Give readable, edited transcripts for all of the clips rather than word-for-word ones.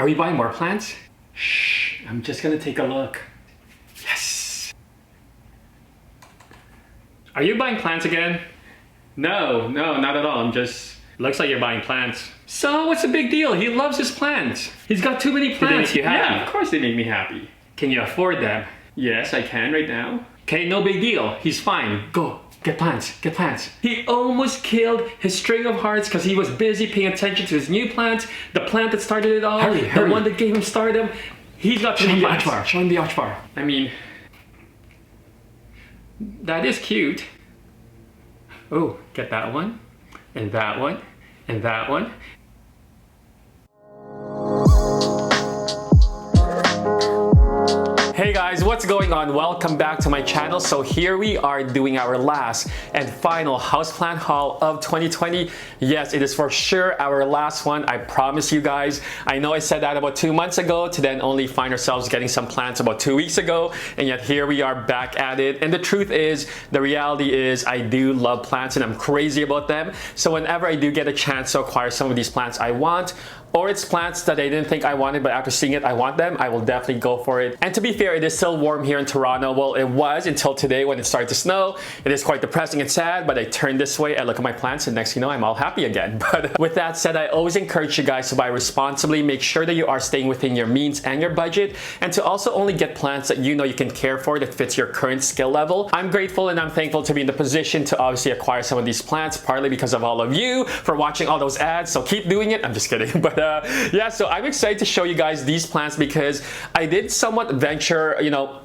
Are we buying more plants? Shh, I'm just gonna take a look. Yes! Are you buying plants again? No, not at all. I'm just... Looks like you're buying plants. So what's the big deal? He loves his plants. He's got too many plants. They make you happy? Yeah, of course they make me happy. Can you afford them? Yes, I can right now. Okay, no big deal. He's fine. Go, get plants, get plants. He almost killed his string of hearts because he was busy paying attention to his new plant, the plant that started it all, Hurry. the one that gave him stardom. He's got too many plants. Show him the arch bar. I mean, that is cute. Oh, get that one, and that one, and that one. Hey guys, what's going on? Welcome back to my channel. So here we are doing our last and final houseplant haul of 2020. Yes, it is for sure our last one. I promise you guys. I know I said that about 2 months ago to then only find ourselves getting some plants about 2 weeks ago. And yet here we are back at it. And the truth is, the reality is I do love plants and I'm crazy about them. So whenever I do get a chance to acquire some of these plants I want, or it's plants that I didn't think I wanted, but after seeing it, I want them, I will definitely go for it. And to be fair, it is still warm here in Toronto. Well, it was until today when it started to snow. It is quite depressing and sad, but I turn this way, I look at my plants, and next thing you know, I'm all happy again. But with that said, I always encourage you guys to buy responsibly, make sure that you are staying within your means and your budget, and to also only get plants that you know you can care for that fits your current skill level. I'm grateful and I'm thankful to be in the position to obviously acquire some of these plants, partly because of all of you for watching all those ads, so keep doing it. I'm just kidding. But yeah, so I'm excited to show you guys these plants because I did somewhat venture,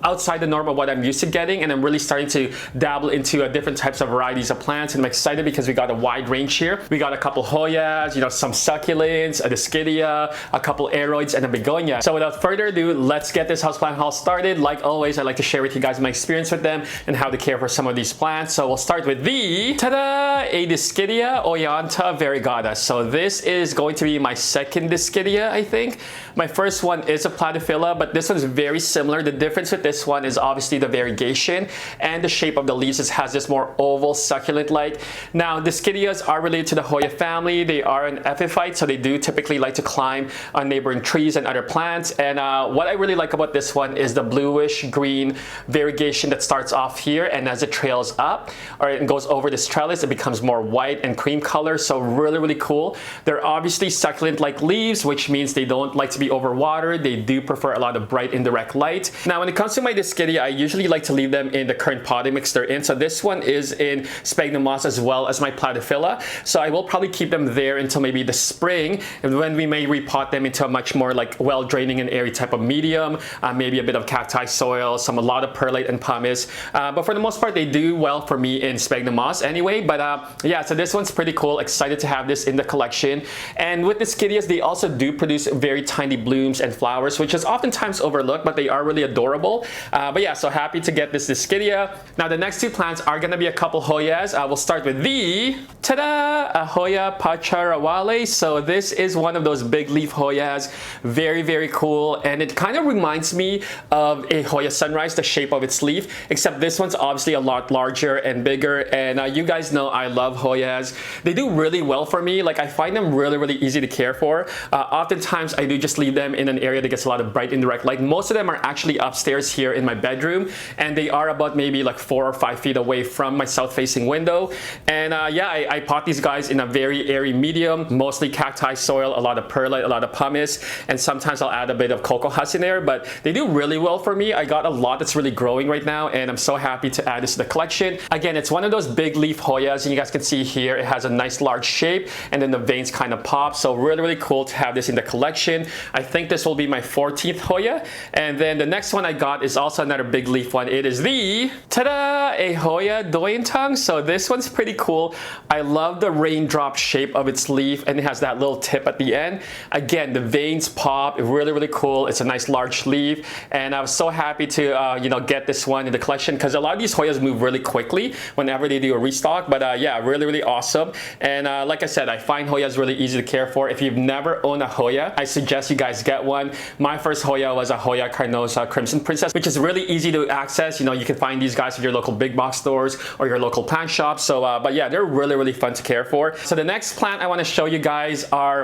outside the norm of what I'm used to getting, and I'm really starting to dabble into different types of varieties of plants, and I'm excited because we got a wide range here. We got a couple Hoyas, some succulents, a discidia, a couple aroids, and a begonia. So without further ado, let's get this houseplant haul started. Like always, I like to share with you guys my experience with them and how to care for some of these plants. So we'll start with the tada, a discidia Oyanta variegata. So this is going to be my second discidia, I think. My first one is a platyphilla, but this one's very similar. The difference with this one is obviously the variegation and the shape of the leaves. It has this more oval succulent-like. Now, discidias are related to the Hoya family. They are an epiphyte, so they do typically like to climb on neighboring trees and other plants. And what I really like about this one is the bluish green variegation that starts off here, and as it trails up or it goes over this trellis, it becomes more white and cream color. So really cool. They're obviously succulent-like leaves, which means they don't like to be overwatered. They do prefer a lot of bright indirect light. Now, when it comes to my discidia, I usually like to leave them in the current potting mix they're in. So this one is in sphagnum moss as well as my platyphilla. So I will probably keep them there until maybe the spring, and when we may repot them into a much more well draining and airy type of medium, maybe a bit of cacti soil, a lot of perlite and pumice. But for the most part, they do well for me in sphagnum moss anyway. But yeah, so this one's pretty cool. Excited to have this in the collection. And with discidias, they also do produce very tiny blooms and flowers, which is oftentimes overlooked, but they are really adorable. But yeah, so happy to get this discidia. Now the next two plants are gonna be a couple Hoyas. We'll start with the tada, a Hoya pacharawale. So this is one of those big leaf Hoyas, very cool, and it kind of reminds me of a Hoya sunrise, the shape of its leaf, except this one's obviously a lot larger and bigger. And you guys know I love Hoyas. They do really well for me. I find them really easy to care for. Oftentimes I do just leave them in an area that gets a lot of bright indirect light. Most of them are actually upstairs here in my bedroom, and they are about maybe 4 or 5 feet away from my south facing window. And yeah, I pot these guys in a very airy medium, mostly cacti soil, a lot of perlite, a lot of pumice, and sometimes I'll add a bit of cocoa husk in there, but they do really well for me. I got a lot that's really growing right now, and I'm so happy to add this to the collection. Again, it's one of those big leaf Hoyas, and you guys can see here it has a nice large shape, and then the veins kind of pop. So really cool to have this in the collection. I think this will be my 14th Hoya. And then the next one I got is also another big leaf one. It is the tada, a Hoya doyentang. So this one's pretty cool. I love the raindrop shape of its leaf, and it has that little tip at the end. Again, the veins pop, really cool. It's a nice large leaf, and I was so happy to get this one in the collection because a lot of these Hoyas move really quickly whenever they do a restock. But yeah, really awesome. And like I said, I find Hoyas really easy to care for. If you've never owned a Hoya, I suggest you guys get one. My first Hoya was a Hoya Carnosa Crimson Princess, which is really easy to access. You know, you can find these guys at your local big box stores or your local plant shop. So, but yeah, they're really fun to care for. So the next plant I want to show you guys are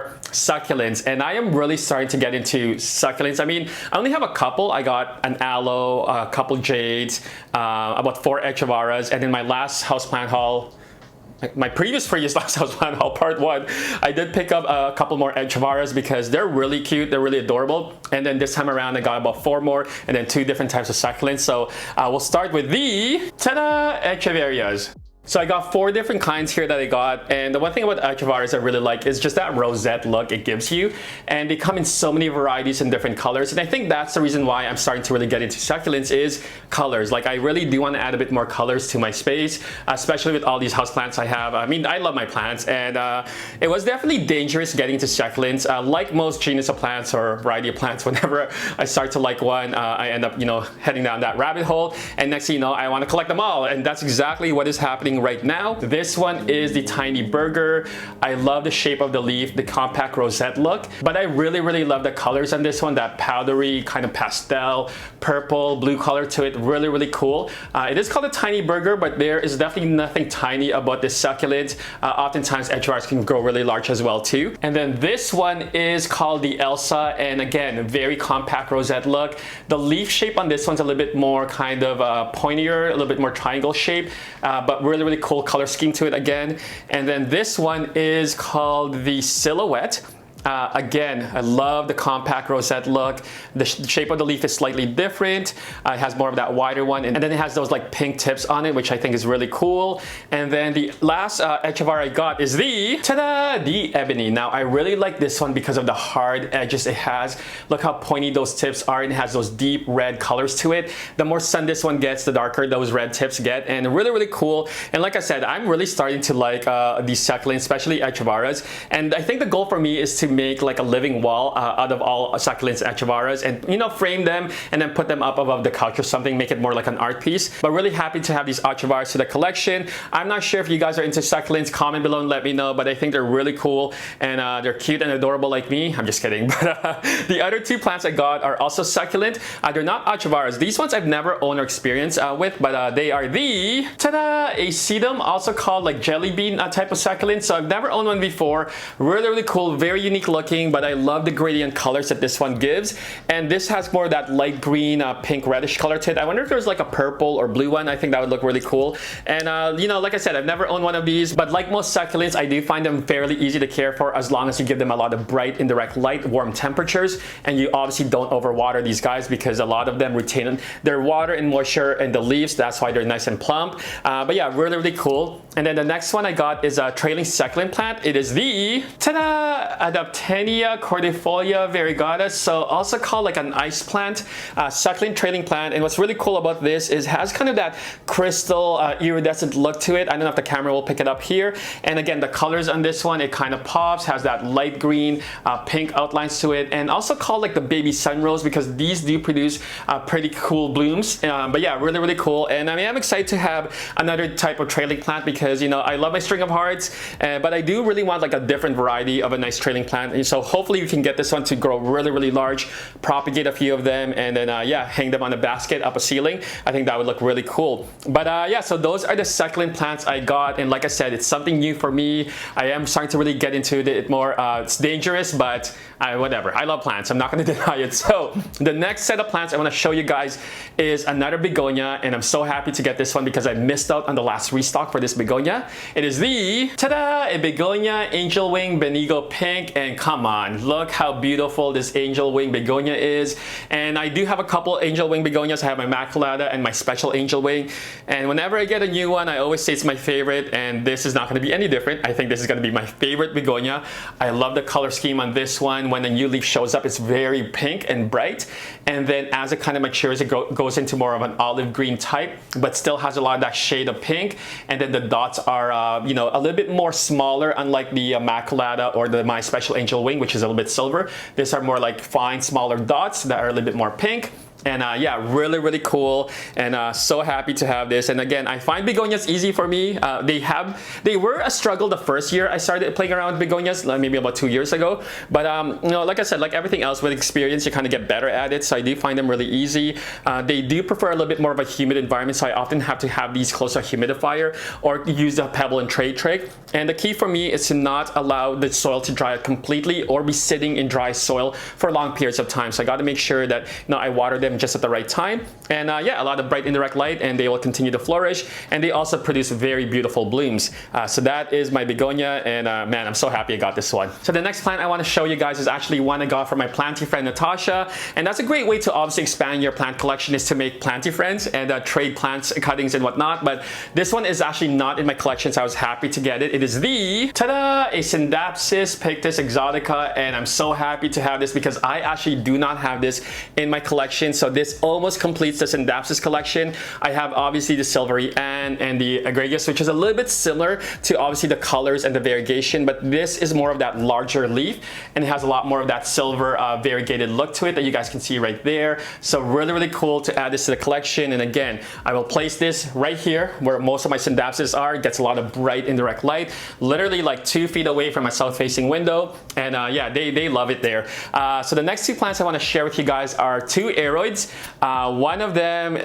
succulents, and I am really starting to get into succulents. I mean, I only have a couple. I got an aloe, a couple jades, about 4 echeveras, and in my last houseplant haul, my previous last houseplant haul, part 1, I did pick up a couple more echeveras because they're really cute, they're really adorable. And then this time around I got about 4 more, and then 2 different types of succulents. So we'll start with the tada echeverias. So I got 4 different kinds here that I got, and the one thing about echeveras I really like is just that rosette look it gives you, and they come in so many varieties and different colors, and I think that's the reason why I'm starting to really get into succulents is colors. Like, I really do want to add a bit more colors to my space, especially with all these houseplants I have. I mean, I love my plants, and it was definitely dangerous getting into succulents. Like most genus of plants or variety of plants, whenever I start to like one, I end up, you know, heading down that rabbit hole, and next thing you know, I want to collect them all, and that's exactly what is happening right now. This one is the tiny burger. I love the shape of the leaf, the compact rosette look, but I really love the colors on this one, that powdery kind of pastel, purple, blue color to it. Really cool. It is called a tiny burger, but there is definitely nothing tiny about this succulent. Oftentimes echeveras can grow really large as well too. And then this one is called the Elsa, and again, very compact rosette look. The leaf shape on this one's a little bit more kind of pointier, a little bit more triangle shape, but really cool color scheme to it again. And then this one is called the Silhouette. Again, I love the compact rosette look. The shape of the leaf is slightly different. It has more of that wider one, and then it has those like pink tips on it, which I think is really cool. And then the last echevera I got is the tada, the ebony. Now I really like this one because of the hard edges it has. Look how pointy those tips are, and it has those deep red colors to it. The more sun this one gets, the darker those red tips get, and really cool. And like I said, I'm really starting to like these succulents, especially echeveras. And I think the goal for me is to make like a living wall out of all succulents echeveras, and you know, frame them and then put them up above the couch or something, make it more like an art piece. But really happy to have these echeveras to the collection. I'm not sure if you guys are into succulents, comment below and let me know, but I think they're really cool, and they're cute and adorable like me. I'm just kidding. But the other 2 plants I got are also succulent. They're not echeveras. These ones I've never owned or experienced with, but they are the tada, a sedum, also called like jelly bean type of succulent. So I've never owned one before. Really cool, very unique looking, but I love the gradient colors that this one gives. And this has more of that light green, pink reddish color to it. I wonder if there's like a purple or blue one. I think that would look really cool. And you know, like I said, I've never owned one of these, but like most succulents, I do find them fairly easy to care for as long as you give them a lot of bright, indirect light, warm temperatures, and you obviously don't overwater these guys, because a lot of them retain their water and moisture in the leaves. That's why they're nice and plump. But yeah, really cool. And then the next one I got is a trailing succulent plant. It is the tada, Adaptania cordifolia variegata, so also called like an ice plant, succulent trailing plant. And what's really cool about this is it has kind of that crystal iridescent look to it. I don't know if the camera will pick it up here. And again, the colors on this one, it kind of pops, has that light green, pink outlines to it, and also called like the baby sunrose, because these do produce pretty cool blooms. But yeah, really cool. And I mean, I'm excited to have another type of trailing plant, because you know, I love my string of hearts, but I do really want like a different variety of a nice trailing plant. And so hopefully we can get this one to grow really large, propagate a few of them, and then yeah, hang them on a basket up a ceiling. I think that would look really cool. But yeah, so those are the succulent plants I got, and like I said, it's something new for me. I am starting to really get into it more. It's dangerous, but whatever. I love plants, I'm not going to deny it. So the next set of plants I want to show you guys is another begonia, and I'm so happy to get this one because I missed out on the last restock for this begonia. It is the tada, a begonia Angelwing Benigo Pink, and come on, look how beautiful this Angelwing begonia is. And I do have a couple Angelwing begonias. I have my Immaculata and my special Angelwing, and whenever I get a new one, I always say it's my favorite, and this is not going to be any different. I think this is going to be my favorite begonia. I love the color scheme on this one. When a new leaf shows up, it's very pink and bright, and then as it kind of matures, it goes into more of an olive green type, but still has a lot of that shade of pink. And then the dots are you know, a little bit more smaller, unlike the Immaculata or my special Angelwing, which is a little bit silver. These are more like fine, smaller dots that are a little bit more pink. And yeah, really cool, and so happy to have this. And again, I find begonias easy for me. They were a struggle the first year I started playing around with begonias, maybe about 2 years ago. But you know, like I said, like everything else with experience, you kind of get better at it. So I do find them really easy. They do prefer a little bit more of a humid environment, so I often have to have these close to a humidifier or use the pebble and tray trick. And the key for me is to not allow the soil to dry out completely or be sitting in dry soil for long periods of time. So I got to make sure that, you know, I water them just at the right time. And yeah, a lot of bright indirect light, and they will continue to flourish. And they also produce very beautiful blooms. So that is my begonia, and man, I'm so happy I got this one. So the next plant I want to show you guys is actually one I got from my planty friend Natasha. And that's a great way to obviously expand your plant collection, is to make planty friends and trade plants, cuttings and whatnot. But this one is actually not in my collection, so I was happy to get it. It is the, tada, a Synthapsis Pictus exotica, and I'm so happy to have this because I actually do not have this in my collection. So this almost completes the Synthapsis collection. I have obviously the Silvery Ann and the Egregious, which is a little bit similar to obviously the colors and the variegation, but this is more of that larger leaf, and it has a lot more of that silver variegated look to it that you guys can see right there. So really cool to add this to the collection. And again, I will place this right here where most of my Synthapsis are. It gets a lot of bright indirect light, literally like 2 feet away from my south-facing window. And yeah, they love it there. So the next 2 plants I want to share with you guys are 2 aroids. One of them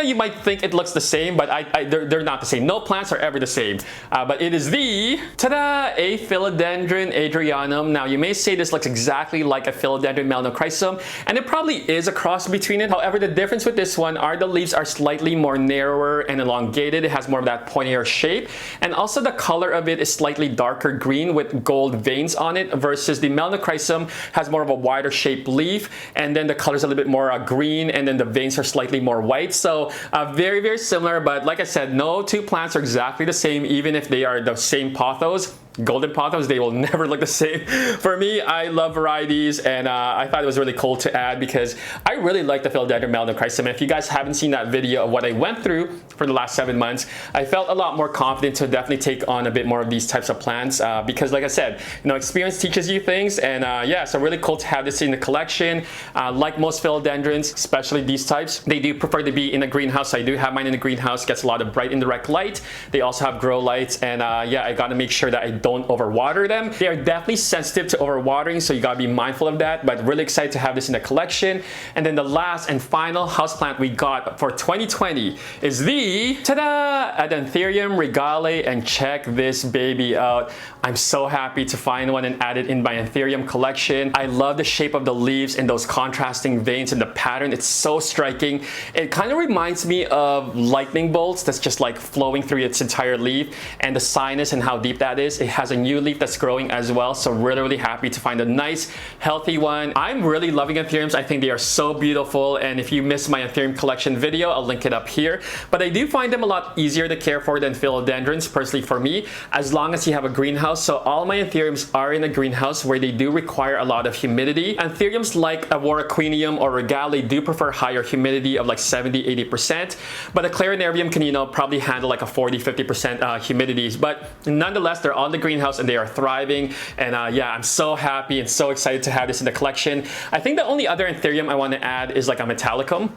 you might think it looks the same, but they're not the same. No plants are ever the same. But it is the, tada, a Philodendron Adrianum. Now you may say this looks exactly like a Philodendron melanochrysum, and it probably is a cross between it. However, the difference with this one are the leaves are slightly more narrower and elongated. It has more of that pointier shape, and also the color of it is slightly darker green with gold veins on it, versus the melanochrysum has more of a wider shaped leaf, and then the color is a little bit more green, and then the veins are slightly more white. So very similar, but like I said, no 2 plants are exactly the same, even if they are the same pothos. Golden pothos, they will never look the same. For me, I love varieties, and I thought it was really cool to add because I really like the Philodendron melanochrysum. If you guys haven't seen that video of what I went through for the last 7 months, I felt a lot more confident to definitely take on a bit more of these types of plants because, like I said, you know, experience teaches you things. And yeah, so really cool to have this in the collection. Like most philodendrons, especially these types, they do prefer to be in a greenhouse. So I do have mine in a greenhouse. Gets a lot of bright indirect light. They also have grow lights, and yeah, I got to make sure that I don't overwater them. They are definitely sensitive to overwatering, so you gotta be mindful of that, but really excited to have this in the collection. And then the last and final houseplant we got for 2020 is the, tada, Adaptania Regali, and check this baby out. I'm so happy to find one and add it in my Anthurium collection. I love the shape of the leaves and those contrasting veins and the pattern. It's so striking. It kind of reminds me of lightning bolts that's just like flowing through its entire leaf, and the sinus and how deep that is. It has a new leaf that's growing as well, so really happy to find a nice healthy one. I'm really loving Anthuriums. I think they are so beautiful, and if you missed my Anthurium collection video, I'll link it up here. But I do find them a lot easier to care for than philodendrons, personally for me, as long as you have a greenhouse. So all my Anthuriums are in a greenhouse where they do require a lot of humidity. Anthuriums like Warraquinium or Regali do prefer higher humidity of like 70-80%, but a Clarinarium can, you know, probably handle like a 40-50% humidities. But nonetheless, they're on the greenhouse and they are thriving. And yeah, I'm so happy and so excited to have this in the collection. I think the only other Anthurium I want to add is like a Metallicum,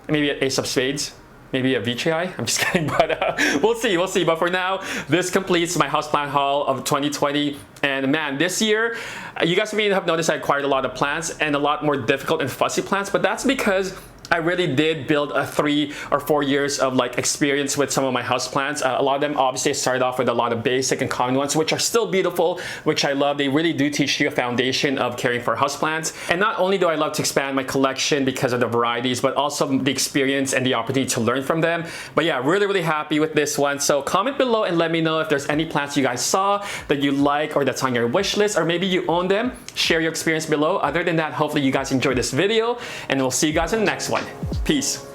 maybe an Ace of Spades, maybe a Vichii. I'm just kidding, but we'll see. But for now, this completes my houseplant haul of 2020. And man, this year, you guys may have noticed I acquired a lot of plants and a lot more difficult and fussy plants, but that's because I really did build a 3 or 4 years of like experience with some of my houseplants. A lot of them obviously started off with a lot of basic and common ones, which are still beautiful, which I love. They really do teach you a foundation of caring for houseplants. And not only do I love to expand my collection because of the varieties, but also the experience and the opportunity to learn from them. But yeah, really happy with this one. So comment below and let me know if there's any plants you guys saw that you like or that's on your wish list, or maybe you own them. Share your experience below. Other than that, hopefully you guys enjoyed this video, and we'll see you guys in the next one. Peace.